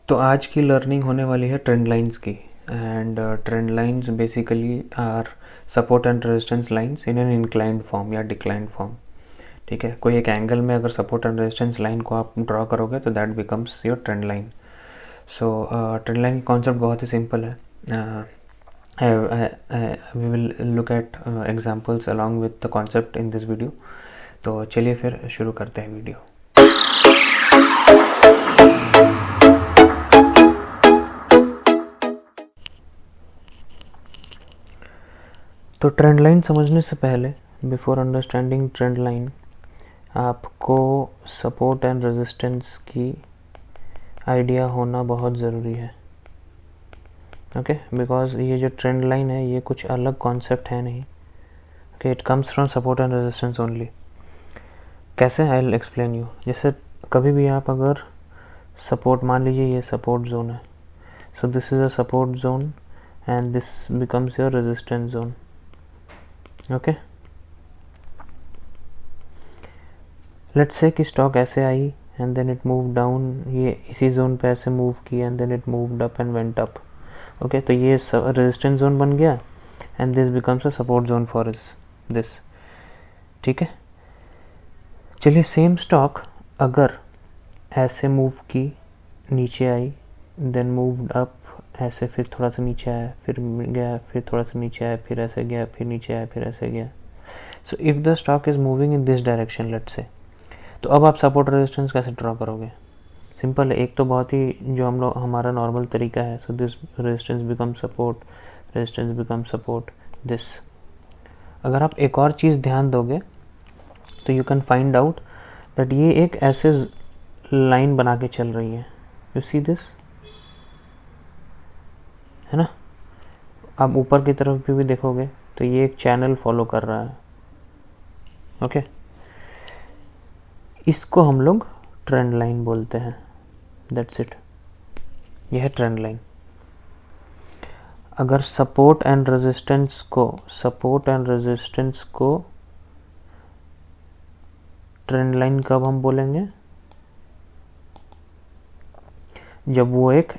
तो आज की लर्निंग होने वाली है ट्रेंड लाइंस की। And trend lines basically are support and resistance lines in an inclined form या डिक्लाइंड फॉर्म। ठीक है, कोई एक एंगल में अगर सपोर्ट एंड रेजिस्टेंस लाइन को आप ड्रॉ करोगे तो that becomes your trend line. So trend line का कॉन्सेप्ट बहुत ही सिंपल है। We will look at examples along with the concept in this video. तो चलिए फिर शुरू करते हैं वीडियो। तो ट्रेंड लाइन समझने से पहले, बिफोर अंडरस्टैंडिंग ट्रेंड लाइन, आपको सपोर्ट एंड रेजिस्टेंस की आइडिया होना बहुत ज़रूरी है। ओके, बिकॉज ये जो ट्रेंड लाइन है ये कुछ अलग कॉन्सेप्ट है नहीं। Okay, it comes from support and resistance only. कैसे? I will explain you. जैसे कभी भी आप अगर सपोर्ट, मान लीजिए ये सपोर्ट जोन है, so this is a support zone and this becomes your resistance zone. Okay, let's say कि स्टॉक ऐसे आई and then it move down, ये इसी जोन पे ऐसे मूव की and then it moved up and went up. Okay, तो ये रेजिस्टेंस जोन बन गया and this becomes a support zone for this. ठीक है, चलिए सेम स्टॉक अगर ऐसे मूव की, नीचे आई, देन मूव्ड अप, ऐसे फिर थोड़ा सा नीचे आया, फिर गया, फिर थोड़ा सा नीचे आया, फिर ऐसे गया, फिर नीचे आया, फिर ऐसे गया। So if the stock is moving in this direction, let's say, तो अब आप सपोर्ट रेजिस्टेंस कैसे ड्रॉ करोगे? सिंपल है। एक तो बहुत ही जो हम लोग हमारा नॉर्मल तरीका है, so this resistance become support, resistance become support, this. अगर आप एक और चीज़ ध्यान दोगे तो you can find out that ये एक ऐसे लाइन बना के चल रही है। यू सी दिस, है ना? आप ऊपर की तरफ भी देखोगे तो ये एक चैनल फॉलो कर रहा है। ओके, इसको हम लोग ट्रेंड लाइन बोलते हैं। दैट्स इट, यह है ट्रेंड लाइन। अगर सपोर्ट एंड रेजिस्टेंस को ट्रेंड लाइन कब हम बोलेंगे? जब वो एक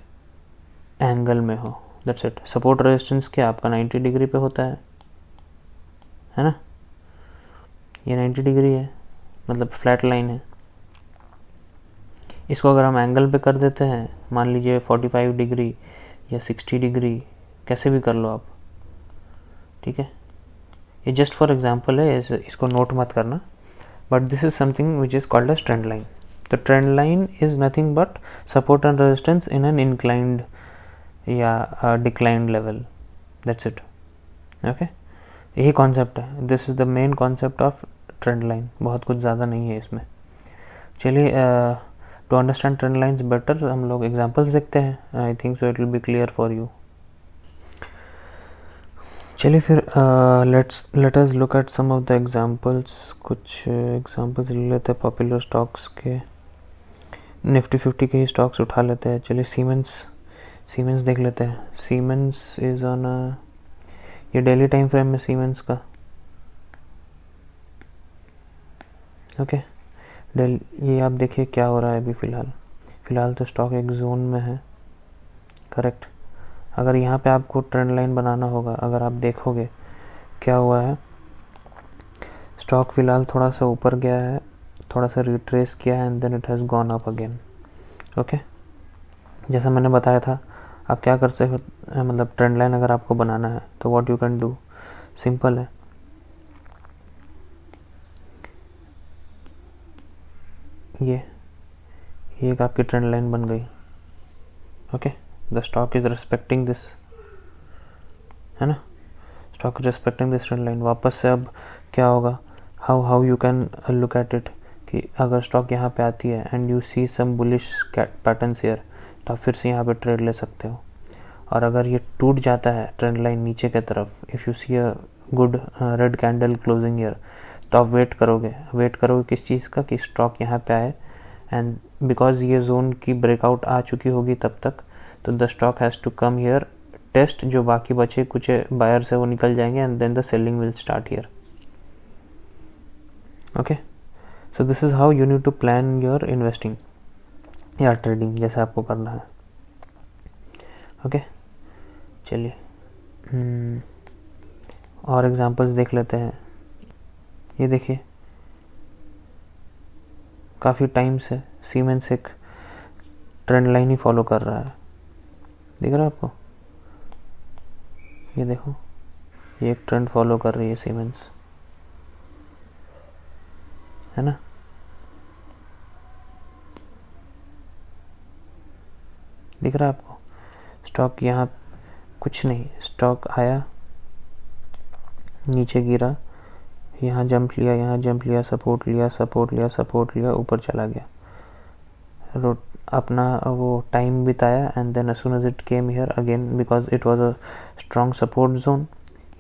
एंगल में हो। That's it. सपोर्ट रेजिस्टेंस क्या आपका 90 डिग्री पे होता है ना? ये 90 डिग्री है, मतलब फ्लैट लाइन है। इसको अगर हम एंगल पे कर देते हैं, मान लीजिए 45 डिग्री या 60 डिग्री, कैसे भी कर लो आप। ठीक है, ये जस्ट फॉर एग्जांपल है, इसको नोट मत करना, but this is something which is called as trend line. तो trend line is nothing but support and resistance in an inclined या declined level. That's it. Okay, यही कॉन्सेप्ट है। This is the main concept of trend line. बहुत कुछ ज़्यादा नहीं है इसमें। चलिए, to understand trend lines better हम लोग एग्जांपल्स देखते हैं। I think so it will be clear for you. चलिए फिर let us look at some of the examples. कुछ एग्जांपल्स ले लेते हैं पॉपुलर स्टॉक्स के। निफ्टी 50 के ही स्टॉक्स उठा लेते हैं। चलिए सीमेंस देख लेते हैं। सीमेंस इज ऑन ये डेली टाइम फ्रेम में सीमेंस का। ओके, ये आप देखिए क्या हो रहा है अभी फिलहाल तो स्टॉक एक जोन में है। करेक्ट। अगर यहाँ पे आपको ट्रेंड लाइन बनाना होगा, अगर आप देखोगे क्या हुआ है, स्टॉक फिलहाल थोड़ा सा ऊपर गया है, थोड़ा सा रिट्रेस किया है and then it has gone up again. Okay, जैसा मैंने बताया था, आप क्या कर सकते, मतलब ट्रेंड लाइन अगर आपको बनाना है तो what you can do, simple है। ये एक आपकी ट्रेंड लाइन बन गई। Okay, the stock is respecting this, है ना? Stock is respecting this trend line. वापस से अब क्या होगा, how you can look at it, कि अगर स्टॉक यहाँ पे आती है and you see some bullish patterns here, तो आप फिर से यहाँ पे ट्रेड ले सकते हो। और अगर ये टूट जाता है ट्रेंड लाइन नीचे की तरफ, if you see a good red candle closing here, तो आप वेट करोगे किस चीज़ का, कि स्टॉक यहाँ पे आए, एंड बिकॉज ये जोन की ब्रेकआउट आ चुकी होगी तब तक, तो the stock has to come here, test, जो बाकी बचे कुछ बायर्स है वो निकल जाएंगे and then the selling will start here. Okay, so this is how you need to plan your investing या ट्रेडिंग, जैसे आपको करना है। ओके, चलिए और एग्जांपल्स देख लेते हैं। ये देखिए, काफ़ी टाइम से सीमेंस एक ट्रेंड लाइन ही फॉलो कर रहा है, दिख रहा है आपको? ये देखो, ये एक ट्रेंड फॉलो कर रही है सीमेंस, है ना? दिख रहा है आपको? स्टॉक यहाँ कुछ नहीं, स्टॉक आया, नीचे गिरा, यहाँ जंप लिया, यहाँ जंप लिया, सपोर्ट लिया, सपोर्ट लिया, सपोर्ट लिया, ऊपर चला गया, अपना वो टाइम बिताया, and then as soon as it came here again because it was a strong support zone,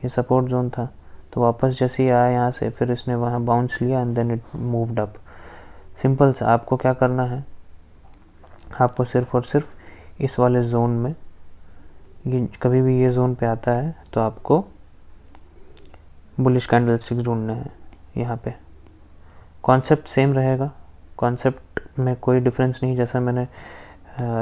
ये सपोर्ट जोन था, तो वापस जैसे ही आया यहाँ से, फिर इसने वहाँ बाउंस लिया and then it moved up. Simple सा, आपको क्या करना है, आपको सिर्फ और सिर्फ इस वाले जोन में, ये कभी भी ये जोन पे आता है तो आपको बुलिश कैंडलस्टिक्स ढूंढने हैं। यहाँ पे कॉन्सेप्ट सेम रहेगा, कॉन्सेप्ट में कोई डिफरेंस नहीं, जैसा मैंने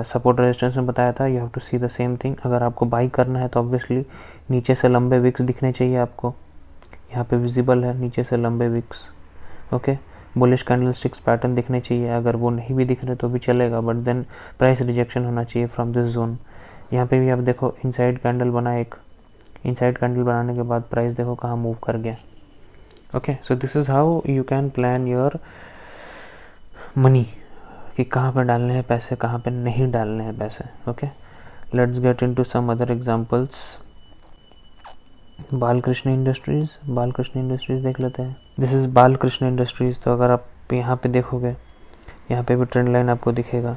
सपोर्ट रेजिस्टेंस में बताया था। You have to see the same thing. अगर आपको बाई करना है तो ऑब्वियसली नीचे से लंबे विक्स दिखने चाहिए आपको, यहाँ पे विजिबल है नीचे से लंबे wicks, okay. Bullish candlesticks pattern दिखने चाहिए, अगर वो नहीं भी दिख रहे तो भी चलेगा, बट देन प्राइस रिजेक्शन होना चाहिए फ्रॉम दिस जोन। यहाँ पे भी आप देखो, इनसाइड कैंडल बना एक, इनसाइड कैंडल बनाने के बाद प्राइस देखो कहाँ मूव कर गया, okay. So this is how you can plan your money, कि कहाँ पे डालने हैं पैसे, कहाँ पे नहीं डालने हैं पैसे, okay. Let's get into some other examples. Balkrishna Industries, Balkrishna Industries देख लेते हैं। This is Balkrishna Industries. तो अगर आप यहाँ पे देखोगे, यहाँ पे भी ट्रेंड लाइन आपको दिखेगा,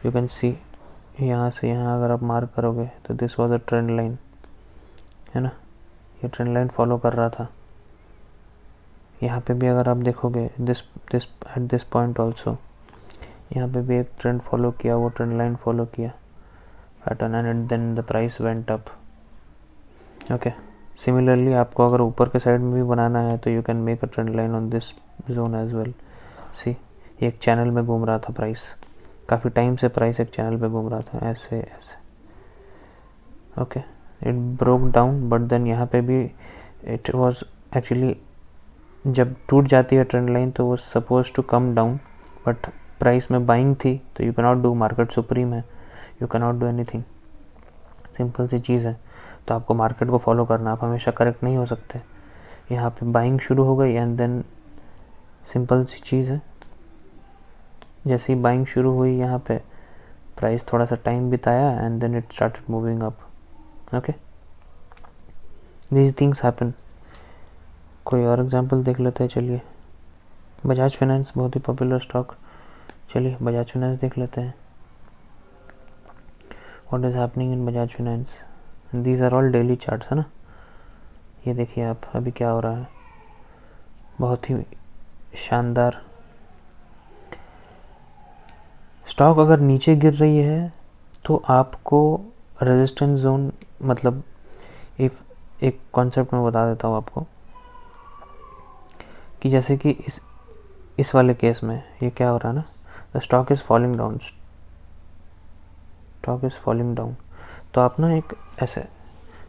यू कैन सी, यहाँ से यहाँ अगर आप मार्क करोगे तो this was a trend line, है ना, ये ट्रेंड लाइन फॉलो कर रहा था। यहाँ पे भी अगर आप देखोगे, this at this point also, यहाँ पे भी एक ट्रेंड फॉलो किया, वो ट्रेंड लाइन फॉलो किया pattern, and then the price went up, okay. Similarly आपको अगर ऊपर के साइड में भी बनाना है तो you can make a trend line on this zone as well. See, एक चैनल में घूम रहा था प्राइस, काफ़ी टाइम से प्राइस एक चैनल पे घूम रहा था, ऐसे ऐसे, okay. It broke down, but then यहाँ पे भी इट वाज एक्चुअली, जब टूट जाती है ट्रेंड लाइन तो वो suppose to come down, but price में बाइंग थी, तो you can not do, market supreme है, you can not do anything, simple सी चीज़ है। तो आपको मार्केट को फॉलो करना, आप हमेशा करेक्ट नहीं हो सकते। यहाँ पे बाइंग शुरू हो गई एंड देन सिंपल सी चीज़ है, जैसे ही बाइंग शुरू हुई यहाँ पे प्राइस थोड़ा सा टाइम बिताया and then it started moving up, okay. These things happen. कोई और एग्जांपल देख लेते हैं, चलिए। बजाज फाइनेंस, बहुत ही पॉपुलर स्टॉक, चलिए बजाज फाइनेंस देख लेते हैं। What is happening in Bajaj Finance? These are all daily charts, है ना। ये देखिए आप, अभी क्या हो रहा है, बहुत ही शानदार। स्टॉक अगर नीचे गिर रही है तो आपको रेजिस्टेंस जोन, मतलब इफ एक कॉन्सेप्ट में बता देता हूँ आपको, कि जैसे कि इस वाले केस में ये क्या हो रहा है ना, the stock is falling down, stock is falling down. तो आप ना एक ऐसे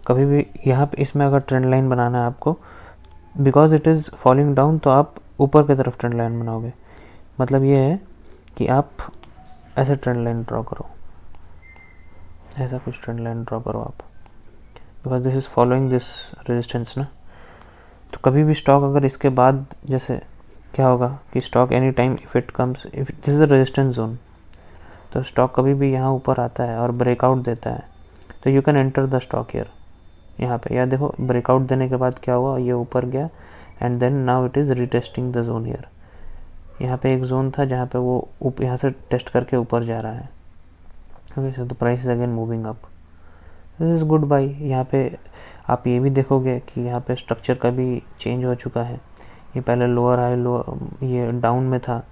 कभी भी यहाँ पे इसमें अगर ट्रेंड लाइन बनाना है आपको, because it is falling down, तो आप ऊपर की तरफ ट्रेंड लाइन बनाओगे। मतलब ये है कि आप ऐसे ट्रेंड लाइन ड्रॉ करो, ऐसा कुछ ट्रेंड लाइन ड्रॉ करो आप, because this is following this resistance ना। तो कभी भी स्टॉक अगर इसके बाद, जैसे क्या होगा कि stock any time if it comes, if this is a resistance zone, तो स्टॉक कभी भी यहाँ ऊपर आता है और ब्रेकआउट देता है, तो you can enter the stock here. यहाँ पे यार देखो, ब्रेकआउट देने के बाद क्या हुआ, ये ऊपर गया and then now it is retesting the zone here. यहाँ पे एक जोन था जहाँ पे वो यहाँ से टेस्ट करके ऊपर जा रहा है, okay. So the price is again moving up, this is good by. यहाँ पे आप ये भी देखोगे कि यहाँ पे स्ट्रक्चर का भी चेंज हो चुका है। ये पहले लोअर हाई, लोअर ये डाउन में था,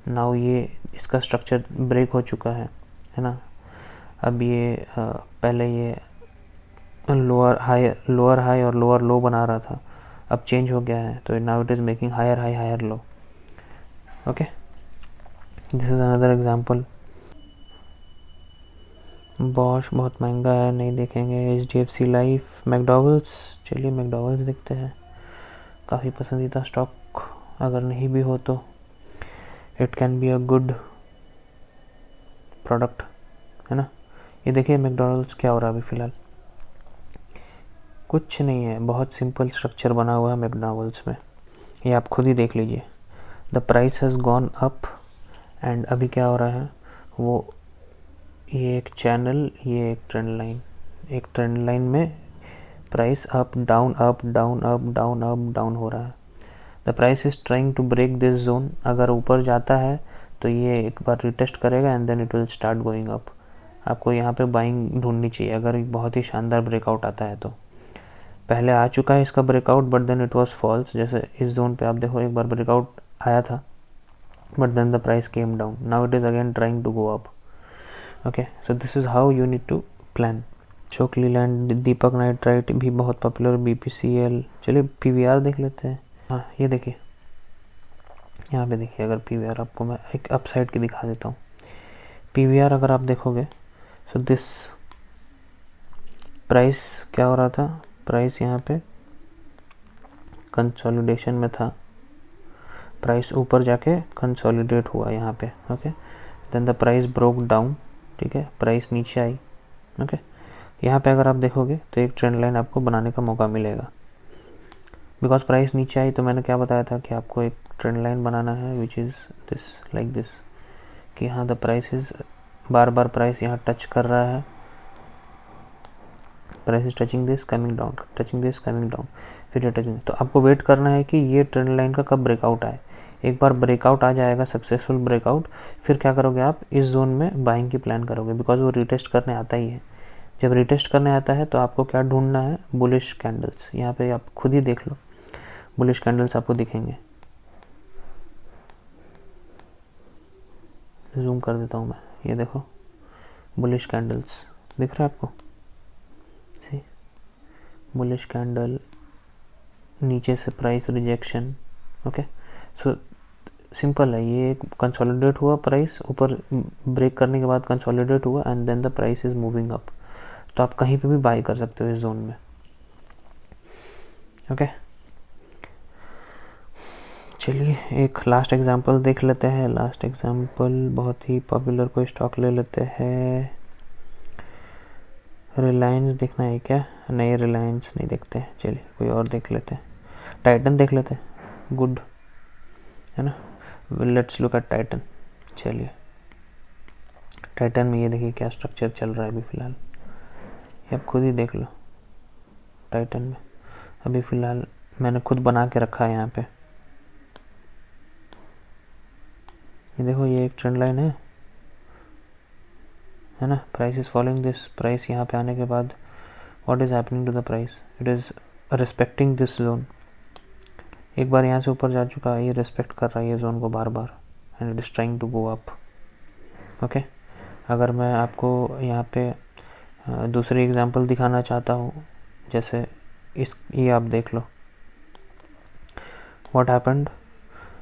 नाउ ये इसका स्ट्रक्चर ब्रेक हो चुका है ना। अब ये पहले ये लोअर हाई और लोअर लो बना रहा था, अब चेंज हो गया है, तो now it is making higher high higher low, okay. This is another example. Bosch बहुत महंगा है, नहीं देखेंगे। HDFC लाइफ, मैकडॉवेल्स, चलिए मैकडॉवेल्स देखते हैं, काफ़ी पसंदीदा स्टॉक, अगर नहीं भी हो तो it can be a good product, है ना। ये देखिए मैकडॉवेल्स क्या हो रहा है अभी फ़िलहाल, कुछ नहीं है, बहुत सिंपल स्ट्रक्चर बना हुआ है मैकडॉवेल्स में, ये आप खुद ही देख लीजिए। The price has gone up and अभी क्या हो रहा है वो, ये एक चैनल, ये एक ट्रेंड लाइन में price up down up down up down up down हो रहा है। The price is trying to break this zone, अगर ऊपर जाता है तो ये एक बार रिटेस्ट करेगा and then it will start going up. आपको यहाँ पे बाइंग ढूंढनी चाहिए अगर एक बहुत ही शानदार ब्रेकआउट आता है तो। पहले आ चुका है इसका breakout but then it was false, जैसे इस जोन पे आप देखो एक बार ब्रेकआउट आया था but then the price came down, now it is again trying to go up. Okay, so this is how you need to plan. Ashok Leyland, Deepak Nitrite भी बहुत पॉपुलर, BPCL। चलिए PVR देख लेते हैं। हाँ ये देखिए, यहाँ पे देखिए, अगर PVR आपको मैं एक अपसाइड की दिखा देता हूँ। PVR अगर आप देखोगे सो दिस प्राइस क्या हो रहा था, प्राइस यहाँ पे कंसोलिडेशन में था, प्राइस ऊपर जाके कंसोलिडेट हुआ यहाँ पे। Okay, then the price broke down, ठीक है, प्राइस नीचे आई। ओके, यहाँ पे अगर आप देखोगे तो एक ट्रेंड लाइन आपको बनाने का मौका मिलेगा, बिकॉज प्राइस नीचे आई तो मैंने क्या बताया था कि आपको एक ट्रेंड लाइन बनाना है which is this, like this, कि हाँ the price is bar bar price यहाँ टच कर रहा है, price is touching this coming down, touching this coming down, फिर ये टचिंग। तो आपको वेट करना है कि ये ट्रेंड लाइन का कब ब्रेकआउट आए। एक बार ब्रेकआउट आ जाएगा, सक्सेसफुल ब्रेकआउट, फिर क्या करोगे आप, इस जोन में बाइंग की प्लान करोगे, बिकॉज वो रिटेस्ट करने आता ही है। जब रिटेस्ट करने आता है तो आपको क्या ढूंढना है, बुलिश कैंडल्स। यहाँ पे आप खुद ही देख लो, बुलिश कैंडल्स आपको दिखेंगे, जूम कर देता हूँ मैं, ये देखो बुलिश कैंडल्स दिख रहा है आपको, सी बुलिश कैंडल, नीचे से price rejection. Okay, so simple है, ये कंसोलिडेट हुआ, प्राइस ऊपर ब्रेक करने के बाद कंसोलिडेट हुआ and then the price is moving up. तो आप कहीं पे भी बाई कर सकते हो इस जोन में। ओके, चलिए एक लास्ट एग्जांपल देख लेते हैं। लास्ट एग्जांपल बहुत ही पॉपुलर कोई स्टॉक ले लेते हैं। रिलायंस देखना है क्या? नहीं, रिलायंस नहीं देखते हैं, चलिए कोई और देख लेते हैं। टाइटन देख लेते हैं, गुड है ना, लेट्स लुक एट टाइटन। चलिए टाइटन में ये देखिए क्या स्ट्रक्चर चल रहा है अभी फ़िलहाल, ये आप खुद ही देख लो। टाइटन में अभी फ़िलहाल मैंने खुद बना के रखा है यहाँ पे, ये देखो ये एक ट्रेंड लाइन है ना, price is following this, price यहाँ पे आने के बाद what is happening to the price, it is respecting this zone. एक बार यहाँ से ऊपर जा चुका है, ये रिस्पेक्ट कर रहा है ये जोन को बार बार and it is trying to go up. Okay, अगर मैं आपको यहाँ पे दूसरी एग्जांपल दिखाना चाहता हूँ, जैसे ये आप देख लो व्हाट हैपेंड,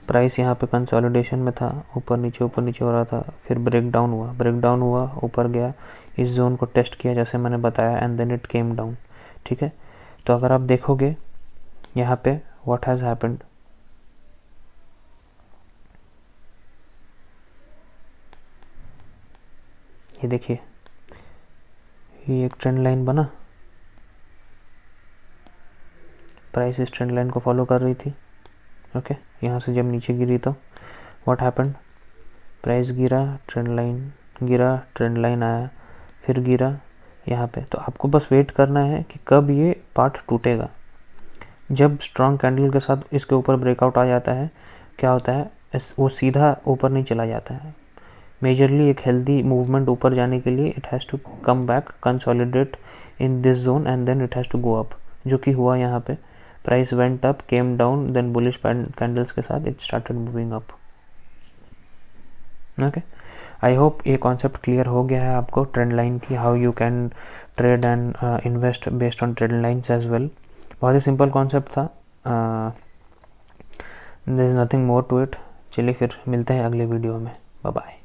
प्राइस यहाँ पे कंसोलिडेशन में था, ऊपर नीचे हो रहा था, फिर ब्रेक डाउन हुआ, ऊपर गया, इस जोन को टेस्ट किया जैसे मैंने बताया and then it came down. ठीक है, तो अगर आप देखोगे यहाँ पे व्हाट हैज़ हैपेंड, ये देखिए ये एक ट्रेंड लाइन बना, प्राइस इस ट्रेंड लाइन को फॉलो कर रही थी। ओके, यहाँ से जब नीचे गिरी तो व्हाट हैपेंड, प्राइस गिरा, ट्रेंड लाइन आया, फिर गिरा यहाँ पे। तो आपको बस वेट करना है कि कब ये पार्ट टूटेगा। जब स्ट्रॉन्ग कैंडल के साथ इसके ऊपर ब्रेकआउट आ जाता है, क्या होता है, वो सीधा ऊपर नहीं चला जाता है। मेजरली एक हेल्दी मूवमेंट ऊपर जाने के लिए it has to come back, consolidate in this zone and then it has to go up, जो कि हुआ यहाँ पे। Price went up, came down, then bullish candles के साथ it started moving up. Okay, I hope ये concept clear हो गया है आपको ट्रेंड लाइन की, how you can trade and invest based on trend lines as well. बहुत ही सिंपल कॉन्सेप्ट था, there is nothing more to it. चलिए फिर मिलते हैं अगले वीडियो में, बाय बाय।